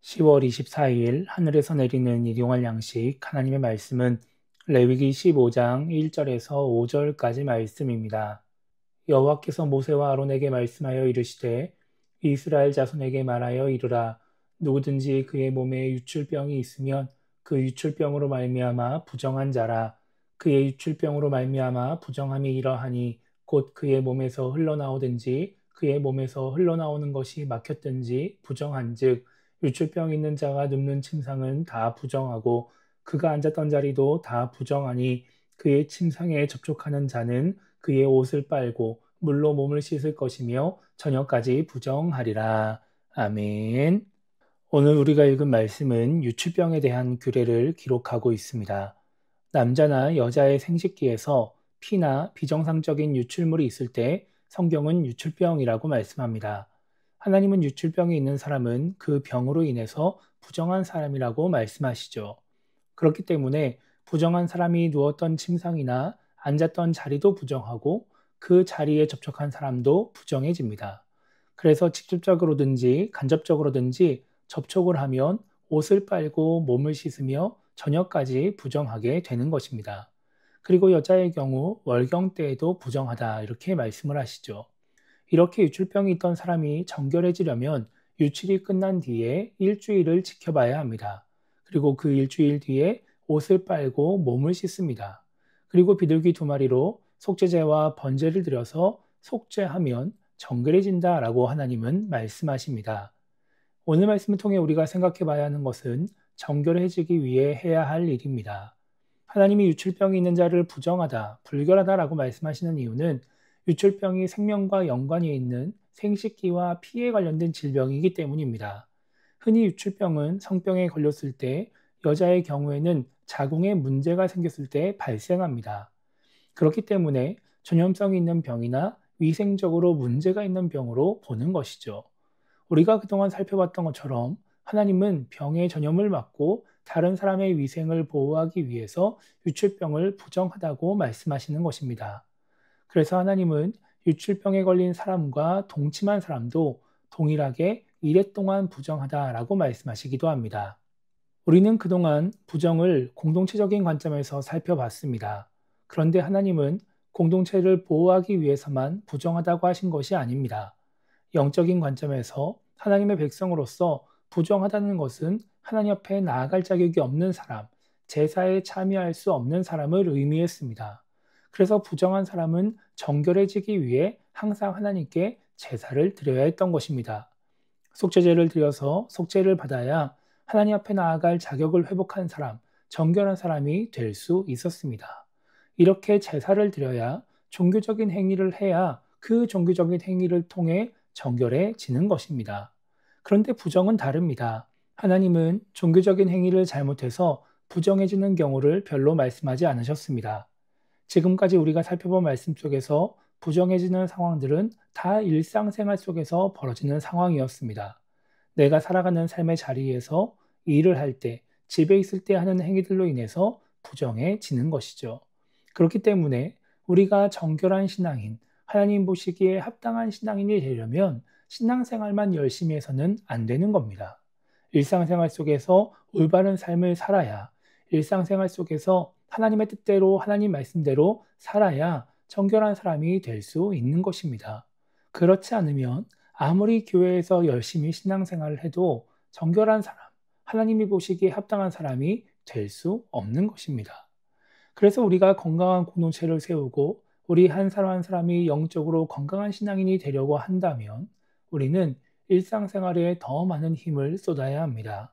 10월 24일 하늘에서 내리는 일용할 양식 하나님의 말씀은 레위기 15장 1절에서 5절까지 말씀입니다. 여호와께서 모세와 아론에게 말씀하여 이르시되 이스라엘 자손에게 말하여 이르라. 누구든지 그의 몸에 유출병이 있으면 그 유출병으로 말미암아 부정한 자라. 그의 유출병으로 말미암아 부정함이 이러하니 곧 그의 몸에서 흘러나오든지 그의 몸에서 흘러나오는 것이 막혔든지 부정한즉 유출병 있는 자가 눕는 침상은 다 부정하고 그가 앉았던 자리도 다 부정하니 그의 침상에 접촉하는 자는 그의 옷을 빨고 물로 몸을 씻을 것이며 저녁까지 부정하리라. 아멘. 오늘 우리가 읽은 말씀은 유출병에 대한 규례를 기록하고 있습니다. 남자나 여자의 생식기에서 피나 비정상적인 유출물이 있을 때 성경은 유출병이라고 말씀합니다. 하나님은 유출병이 있는 사람은 그 병으로 인해서 부정한 사람이라고 말씀하시죠. 그렇기 때문에 부정한 사람이 누웠던 침상이나 앉았던 자리도 부정하고 그 자리에 접촉한 사람도 부정해집니다. 그래서 직접적으로든지 간접적으로든지 접촉을 하면 옷을 빨고 몸을 씻으며 저녁까지 부정하게 되는 것입니다. 그리고 여자의 경우 월경 때에도 부정하다 이렇게 말씀을 하시죠. 이렇게 유출병이 있던 사람이 정결해지려면 유출이 끝난 뒤에 일주일을 지켜봐야 합니다. 그리고 그 일주일 뒤에 옷을 빨고 몸을 씻습니다. 그리고 비둘기 2마리로 속죄제와 번제를 드려서 속죄하면 정결해진다라고 하나님은 말씀하십니다. 오늘 말씀을 통해 우리가 생각해 봐야 하는 것은 정결해지기 위해 해야 할 일입니다. 하나님이 유출병이 있는 자를 부정하다, 불결하다라고 말씀하시는 이유는 유출병이 생명과 연관이 있는 생식기와 피에 관련된 질병이기 때문입니다. 흔히 유출병은 성병에 걸렸을 때 여자의 경우에는 자궁에 문제가 생겼을 때 발생합니다. 그렇기 때문에 전염성이 있는 병이나 위생적으로 문제가 있는 병으로 보는 것이죠. 우리가 그동안 살펴봤던 것처럼 하나님은 병의 전염을 막고 다른 사람의 위생을 보호하기 위해서 유출병을 부정하다고 말씀하시는 것입니다. 그래서 하나님은 유출병에 걸린 사람과 동침한 사람도 동일하게 이랫동안 부정하다라고 말씀하시기도 합니다. 우리는 그동안 부정을 공동체적인 관점에서 살펴봤습니다. 그런데 하나님은 공동체를 보호하기 위해서만 부정하다고 하신 것이 아닙니다. 영적인 관점에서 하나님의 백성으로서 부정하다는 것은 하나님 앞에 나아갈 자격이 없는 사람, 제사에 참여할 수 없는 사람을 의미했습니다. 그래서 부정한 사람은 정결해지기 위해 항상 하나님께 제사를 드려야 했던 것입니다. 속죄제를 드려서 속죄를 받아야 하나님 앞에 나아갈 자격을 회복한 사람, 정결한 사람이 될 수 있었습니다. 이렇게 제사를 드려야 종교적인 행위를 해야 그 종교적인 행위를 통해 정결해지는 것입니다. 그런데 부정은 다릅니다. 하나님은 종교적인 행위를 잘못해서 부정해지는 경우를 별로 말씀하지 않으셨습니다. 지금까지 우리가 살펴본 말씀 속에서 부정해지는 상황들은 다 일상생활 속에서 벌어지는 상황이었습니다. 내가 살아가는 삶의 자리에서 일을 할 때, 집에 있을 때 하는 행위들로 인해서 부정해지는 것이죠. 그렇기 때문에 우리가 정결한 신앙인, 하나님 보시기에 합당한 신앙인이 되려면 신앙생활만 열심히 해서는 안 되는 겁니다. 일상생활 속에서 올바른 삶을 살아야, 일상생활 속에서 하나님의 뜻대로 하나님 말씀대로 살아야 정결한 사람이 될 수 있는 것입니다. 그렇지 않으면 아무리 교회에서 열심히 신앙생활을 해도 정결한 사람, 하나님이 보시기에 합당한 사람이 될 수 없는 것입니다. 그래서 우리가 건강한 공동체를 세우고 우리 한 사람 한 사람이 영적으로 건강한 신앙인이 되려고 한다면 우리는 일상생활에 더 많은 힘을 쏟아야 합니다.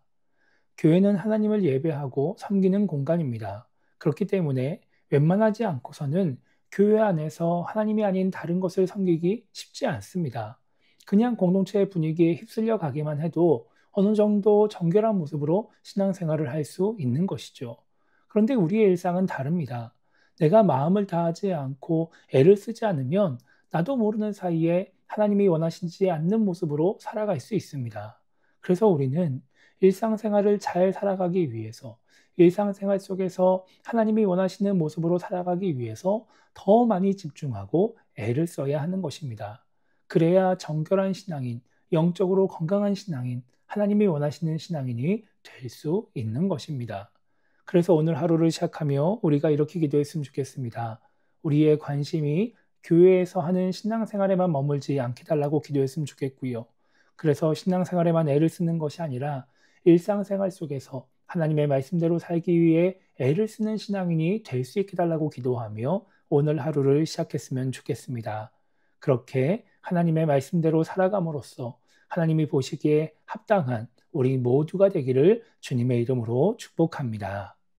교회는 하나님을 예배하고 섬기는 공간입니다. 그렇기 때문에 웬만하지 않고서는 교회 안에서 하나님이 아닌 다른 것을 섬기기 쉽지 않습니다. 그냥 공동체의 분위기에 휩쓸려 가기만 해도 어느 정도 정결한 모습으로 신앙생활을 할 수 있는 것이죠. 그런데 우리의 일상은 다릅니다. 내가 마음을 다하지 않고 애를 쓰지 않으면 나도 모르는 사이에 하나님이 원하시지 않는 모습으로 살아갈 수 있습니다. 그래서 우리는 일상생활을 잘 살아가기 위해서, 일상생활 속에서 하나님이 원하시는 모습으로 살아가기 위해서 더 많이 집중하고 애를 써야 하는 것입니다. 그래야 정결한 신앙인, 영적으로 건강한 신앙인, 하나님이 원하시는 신앙인이 될 수 있는 것입니다. 그래서 오늘 하루를 시작하며 우리가 이렇게 기도했으면 좋겠습니다. 우리의 관심이 교회에서 하는 신앙생활에만 머물지 않게 달라고 기도했으면 좋겠고요. 그래서 신앙생활에만 애를 쓰는 것이 아니라 일상생활 속에서 하나님의 말씀대로 살기 위해 애를 쓰는 신앙인이 될 수 있게 달라고 기도하며 오늘 하루를 시작했으면 좋겠습니다. 그렇게 하나님의 말씀대로 살아감으로써 하나님이 보시기에 합당한 우리 모두가 되기를 주님의 이름으로 축복합니다.